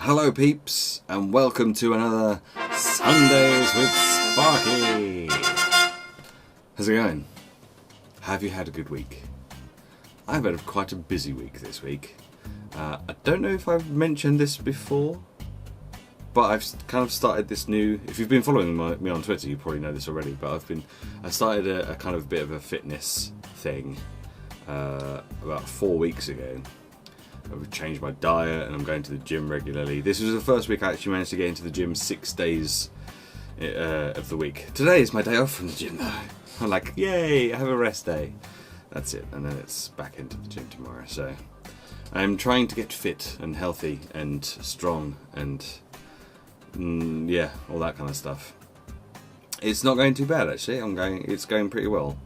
Hello peeps, and welcome to another Sundays with Sparky. How's it going? Have you had a good week? I've had quite a busy week this week. I don't know if I've mentioned this before, but I've kind of started this new... If you've been following me on Twitter, you probably know this already, but I started a kind of bit of a fitness thing about 4 weeks ago. I've changed my diet and I'm going to the gym regularly. This was the first week I actually managed to get into the gym 6 days of the week. Today is my day off from the gym though. I'm like, yay, I have a rest day. That's it, and then it's back into the gym tomorrow. So I'm trying to get fit and healthy and strong and yeah, all that kind of stuff. It's not going too bad actually. It's going pretty well.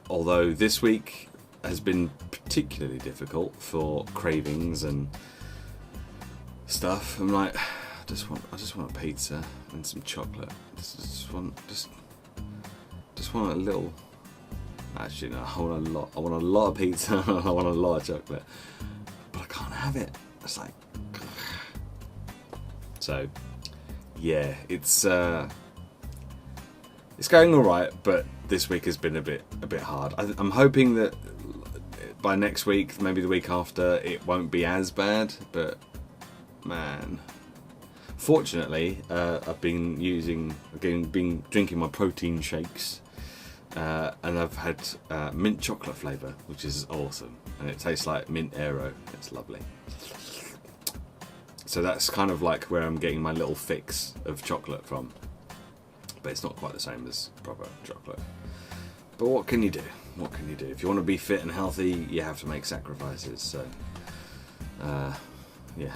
Although this week has been particularly difficult for cravings and stuff. I'm like, I just want a pizza and some chocolate. Just want a little. Actually, no, I want a lot. I want a lot of pizza. I want a lot of chocolate, but I can't have it. It's like, so yeah, it's going all right, but this week has been a bit hard. I'm hoping that by next week, maybe the week after, it won't be as bad, but man. Fortunately, I've been drinking my protein shakes, and I've had mint chocolate flavour, which is awesome, and it tastes like mint Aero. It's lovely. So that's kind of like where I'm getting my little fix of chocolate from, but it's not quite the same as proper chocolate. But what can you do? What can you do? If you want to be fit and healthy, you have to make sacrifices. So, yeah,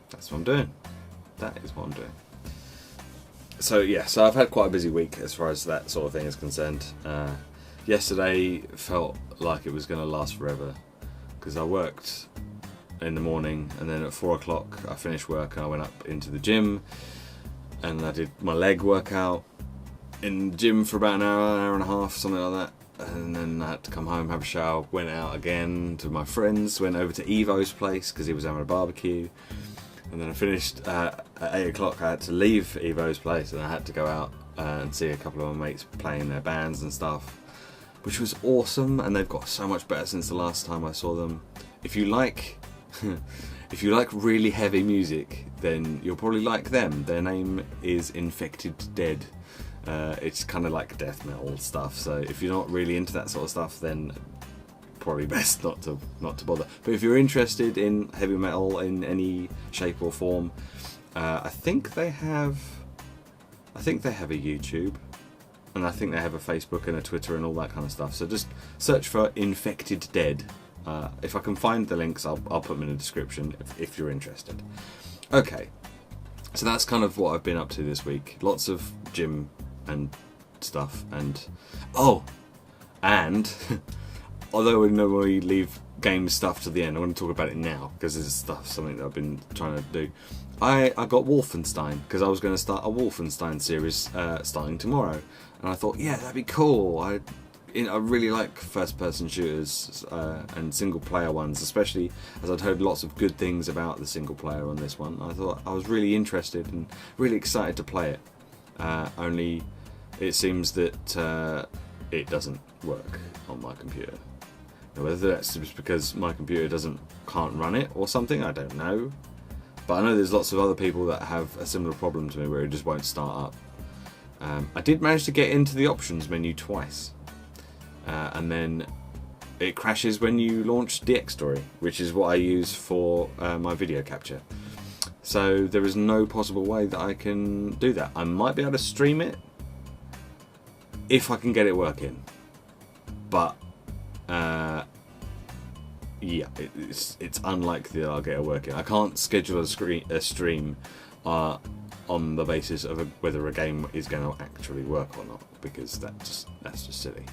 that's what I'm doing. That is what I'm doing. So yeah, so I've had quite a busy week as far as that sort of thing is concerned. Yesterday felt like it was going to last forever because I worked in the morning, and then at 4 o'clock I finished work and I went up into the gym and I did my leg workout in the gym for about an hour and a half, something like that. And then I had to come home, have a shower, went out again to my friends, went over to Evo's place because he was having a barbecue. And then I finished at 8 o'clock. I had to leave Evo's place and I had to go out and see a couple of my mates playing their bands and stuff, which was awesome. And they've got so much better since the last time I saw them. If you like really heavy music, then you'll probably like them. Their name is Infected Dead. It's kind of like death metal stuff, so if you're not really into that sort of stuff, then probably best not to bother. But if you're interested in heavy metal in any shape or form, I think they have a YouTube, and I think they have a Facebook and a Twitter and all that kind of stuff. So just search for Infected Dead. If I can find the links, I'll put them in the description if you're interested. Okay, so that's kind of what I've been up to this week. Lots of gym and stuff, and although we normally leave game stuff to the end, I want to talk about it now because this is something that I've been trying to do. I got Wolfenstein because I was going to start a Wolfenstein series starting tomorrow, and I thought, yeah, that'd be cool. I really like first-person shooters and single-player ones, especially as I'd heard lots of good things about the single-player on this one. I thought I was really interested and really excited to play it. Only it seems that it doesn't work on my computer. Now, whether that's just because my computer can't run it or something, I don't know. But I know there's lots of other people that have a similar problem to me where it just won't start up. I did manage to get into the options menu twice. And then it crashes when you launch DxStory, which is what I use for my video capture. So there is no possible way that I can do that. I might be able to stream it if I can get it working. But yeah, it's unlikely that I'll get it working. I can't schedule a stream on the basis of whether a game is going to actually work or not, because that's just silly.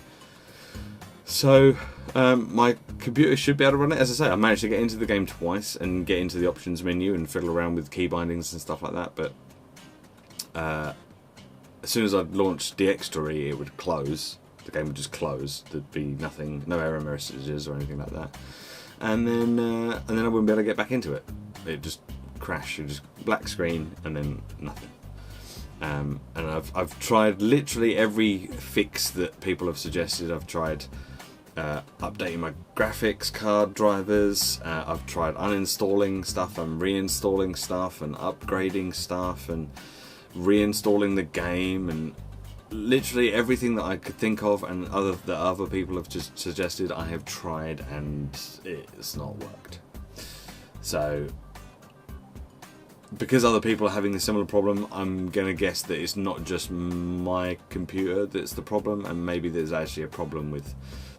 So my computer should be able to run it. As I say, I managed to get into the game twice and get into the options menu and fiddle around with key bindings and stuff like that, but as soon as I launched DxStory, it would close. The game would just close. There'd be nothing, no error messages or anything like that. And then I wouldn't be able to get back into it. It just crash. You just black screen and then nothing. And I've tried literally every fix that people have suggested. I've tried updating my graphics card drivers. I've tried uninstalling stuff and reinstalling stuff and upgrading stuff and reinstalling the game, and literally everything that I could think of and other people have just suggested I have tried, and it's not worked. So because other people are having a similar problem, I'm going to guess that it's not just my computer that's the problem, and maybe there's actually a problem with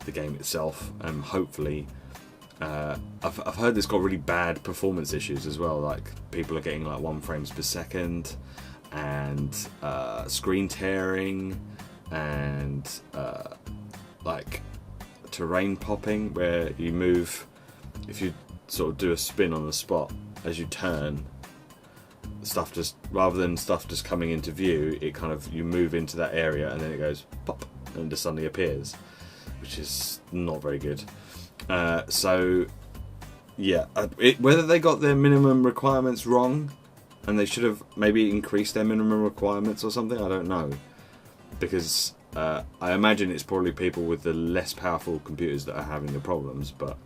the game itself. And hopefully, I've heard it's got really bad performance issues as well. Like people are getting like 1 frames per second, and screen tearing, and like terrain popping, where you move, if you sort of do a spin on the spot as you turn, stuff just, rather than stuff just coming into view, it kind of, you move into that area and then it goes pop and just suddenly appears, which is not very good. So yeah, whether they got their minimum requirements wrong and they should have maybe increased their minimum requirements or something, I don't know, because I imagine it's probably people with the less powerful computers that are having the problems, but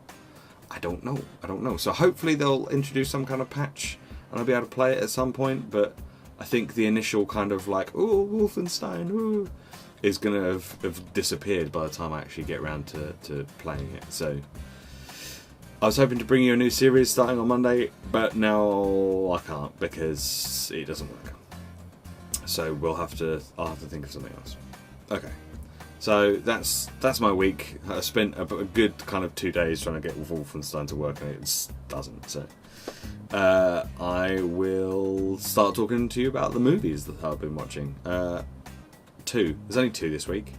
I don't know. So hopefully they'll introduce some kind of patch and I'll be able to play it at some point, but I think the initial kind of like, oh, Wolfenstein, ooh, is going to have disappeared by the time I actually get around to playing it. So I was hoping to bring you a new series starting on Monday, but now I can't because it doesn't work. So I'll have to think of something else. Okay. So that's my week. I spent a good kind of 2 days trying to get Wolfenstein to work, and it just doesn't. So I will start talking to you about the movies that I've been watching. 2. There's only 2 this week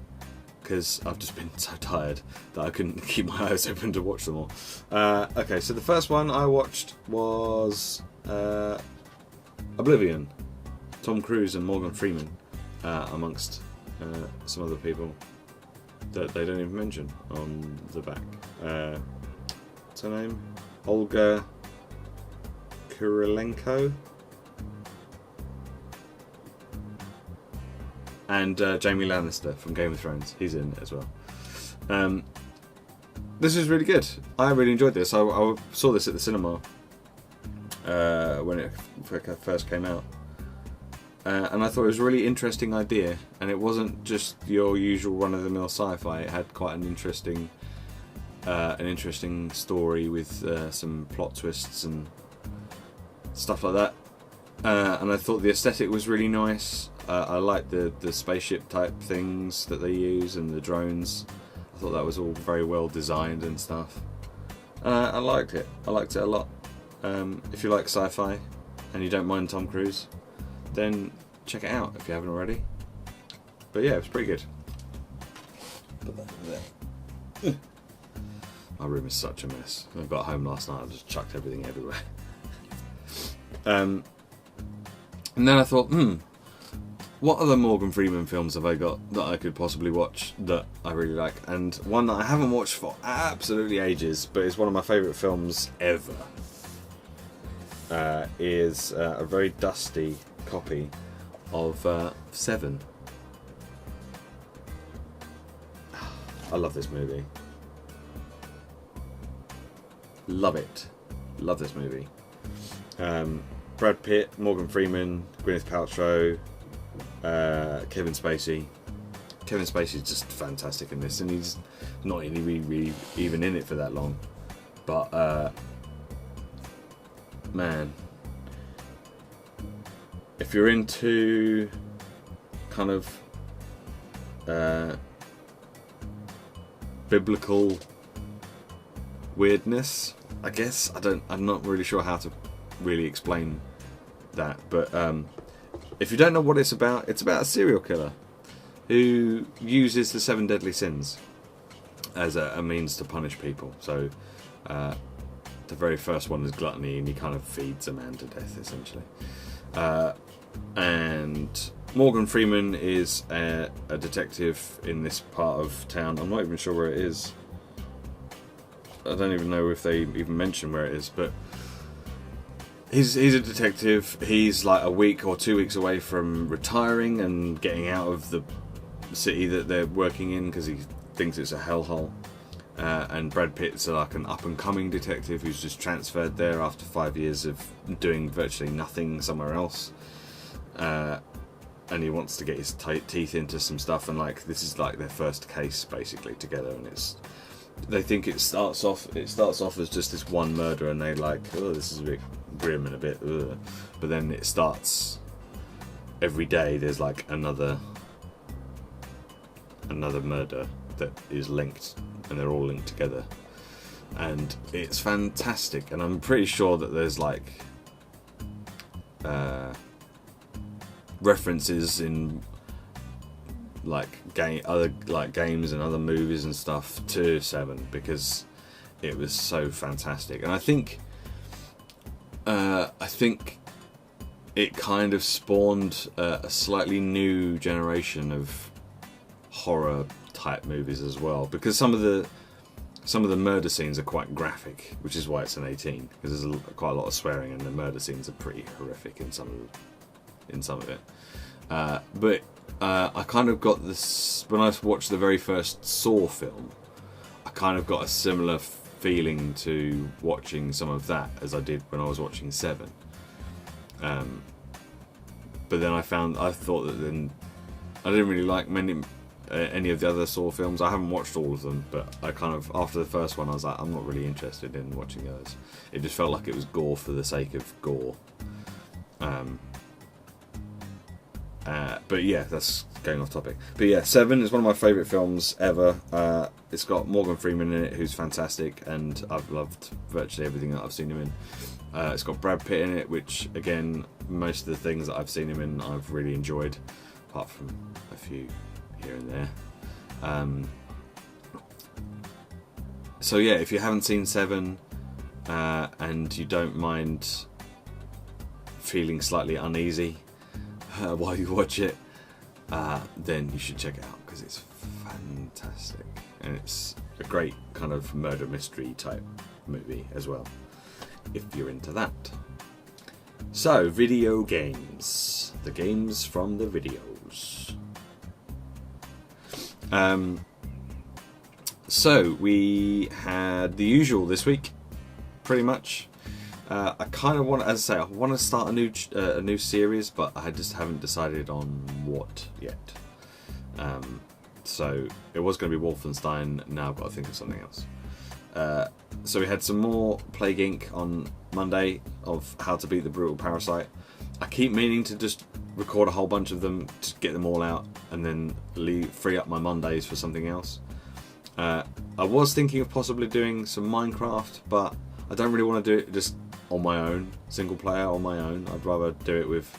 because I've just been so tired that I couldn't keep my eyes open to watch them all. Okay, so the first one I watched was Oblivion. Tom Cruise and Morgan Freeman, amongst some other people that they don't even mention on the back. What's her name? Olga Kurylenko. And Jaime Lannister from Game of Thrones. He's in it as well. This is really good. I really enjoyed this. I saw this at the cinema when it first came out. And I thought it was a really interesting idea, and it wasn't just your usual run-of-the-mill sci-fi. It had quite an interesting story with some plot twists and stuff like that. And I thought the aesthetic was really nice. I liked the spaceship type things that they use and the drones. I thought that was all very well designed and stuff. I liked it. I liked it a lot. If you like sci-fi and you don't mind Tom Cruise, then check it out if you haven't already. But yeah, it was pretty good. Put that over there. My room is such a mess. I got home last night, I just chucked everything everywhere. And then I thought, what other Morgan Freeman films have I got that I could possibly watch that I really like? And one that I haven't watched for absolutely ages, but is one of my favourite films ever, is a very dusty copy of Seven. I love this movie. Love it. Love this movie. Brad Pitt, Morgan Freeman, Gwyneth Paltrow, Kevin Spacey. Kevin Spacey's just fantastic in this, and he's not really even in it for that long. But man, if you're into kind of biblical weirdness, I guess, I'm not really sure how to really explain that, but if you don't know what it's about a serial killer who uses the 7 deadly sins as a means to punish people. So the very first one is gluttony, and he kind of feeds a man to death, essentially. And Morgan Freeman is a detective in this part of town. I'm not even sure where it is. I don't even know if they even mention where it is, but He's a detective. He's like a week or 2 weeks away from retiring and getting out of the city that they're working in because he thinks it's a hellhole. And Brad Pitt's like an up-and-coming detective who's just transferred there after 5 years of doing virtually nothing somewhere else. And he wants to get his teeth into some stuff, and like this is like their first case basically together, and they think it starts off as just this one murder, and they like, oh, this is a bit grim and a bit, ugh. But then it starts every day. There's like another murder that is linked, and they're all linked together, and it's fantastic. And I'm pretty sure that there's like references in like other like games and other movies and stuff to 7 because it was so fantastic. And I think it kind of spawned a slightly new generation of horror type movies as well, because some of the murder scenes are quite graphic, which is why it's an 18, because there's quite a lot of swearing and the murder scenes are pretty horrific in some of it. But I kind of got this when I watched the very first Saw film. I kind of got a similar feeling to watching some of that as I did when I was watching 7. But then I thought that then I didn't really like any of the other Saw films. I haven't watched all of them, but I kind of, after the first one, I was like, I'm not really interested in watching those. It just felt like it was gore for the sake of gore. But yeah, that's going off topic. But yeah, 7 is one of my favourite films ever. It's got Morgan Freeman in it, who's fantastic, and I've loved virtually everything that I've seen him in. It's got Brad Pitt in it, which, again, most of the things that I've seen him in I've really enjoyed, apart from a few here and there. So yeah, if you haven't seen 7 and you don't mind feeling slightly uneasy while you watch it, then you should check it out because it's fantastic, and it's a great kind of murder mystery type movie as well, if you're into that. So, video games. The games from the videos. So we had the usual this week, pretty much. I kind of want, as I say, I want to start a new series, but I just haven't decided on what yet. So it was going to be Wolfenstein. Now I've got to think of something else. So we had some more Plague Inc. on Monday of how to beat the brutal parasite. I keep meaning to just record a whole bunch of them to get them all out and then free up my Mondays for something else. I was thinking of possibly doing some Minecraft, but I don't really want to do it just on my own, single player on my own. I'd rather do it with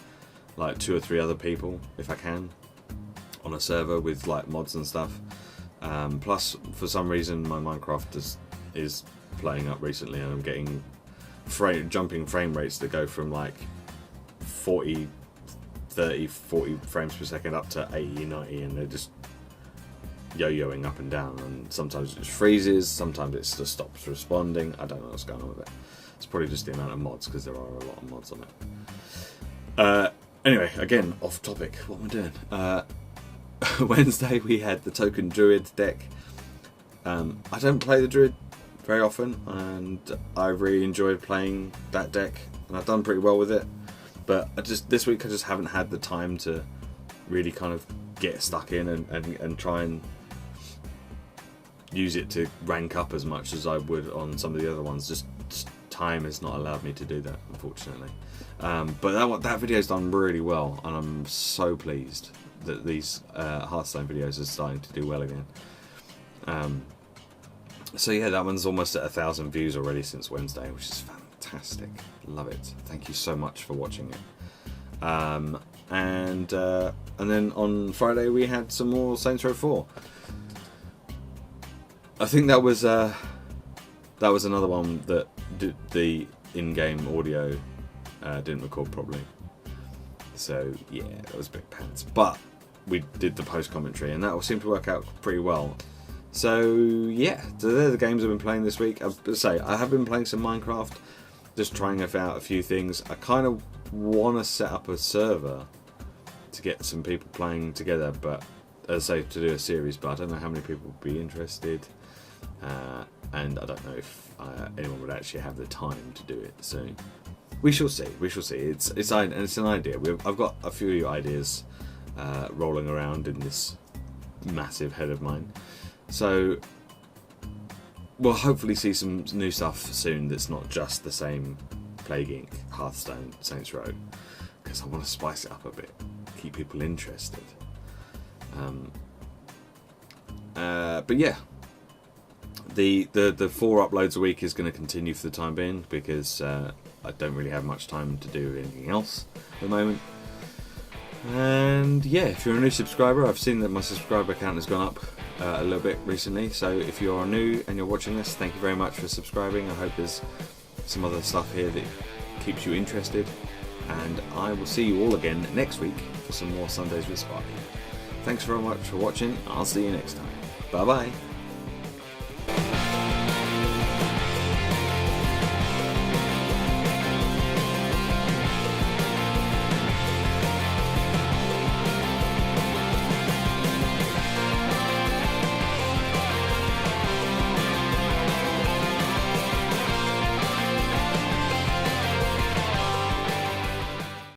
like 2 or 3 other people if I can, on a server with like mods and stuff. Plus, for some reason, my Minecraft is playing up recently, and I'm getting jumping frame rates that go from like 40 frames per second up to 80, 90, and they're just yo-yoing up and down, and sometimes it just freezes, sometimes it just stops responding. I don't know what's going on with it. It's probably just the amount of mods, because there are a lot of mods on it. Anyway, again, off topic. What am I doing? Wednesday we had the Token Druid deck. I don't play the Druid very often, and I really enjoyed playing that deck, and I've done pretty well with it. But this week I just haven't had the time to really kind of get stuck in and try and use it to rank up as much as I would on some of the other ones. Just time has not allowed me to do that, unfortunately. But that video's done really well, and I'm so pleased that these Hearthstone videos are starting to do well again. So yeah, that one's almost at 1,000 views already since Wednesday, which is fantastic. Love it. Thank you so much for watching it. And then on Friday we had some more Saints Row 4. I think that was another one that the in-game audio didn't record properly. So yeah, that was a bit pants. But we did the post-commentary, and that seemed to work out pretty well. So yeah, so they're the games I've been playing this week. I have been playing some Minecraft. just trying out a few things. I kind of want to set up a server to get some people playing together, but as I say, to do a series, but I don't know how many people would be interested, and I don't know if anyone would actually have the time to do it. So we shall see. We shall see. It's an idea. I've got a few ideas rolling around in this massive head of mine. So we'll hopefully see some new stuff soon that's not just the same Plague Inc., Hearthstone, Saints Row, because I want to spice it up a bit, keep people interested. But yeah, the 4 uploads a week is going to continue for the time being, because I don't really have much time to do anything else at the moment. And yeah, if you're a new subscriber, I've seen that my subscriber count has gone up a little bit recently, so if you're new and you're watching this, thank you very much for subscribing. I hope there's some other stuff here that keeps you interested, and I will see you all again next week for some more Sundays with Sparky. Thanks very much for watching. I'll see you next time. Bye bye.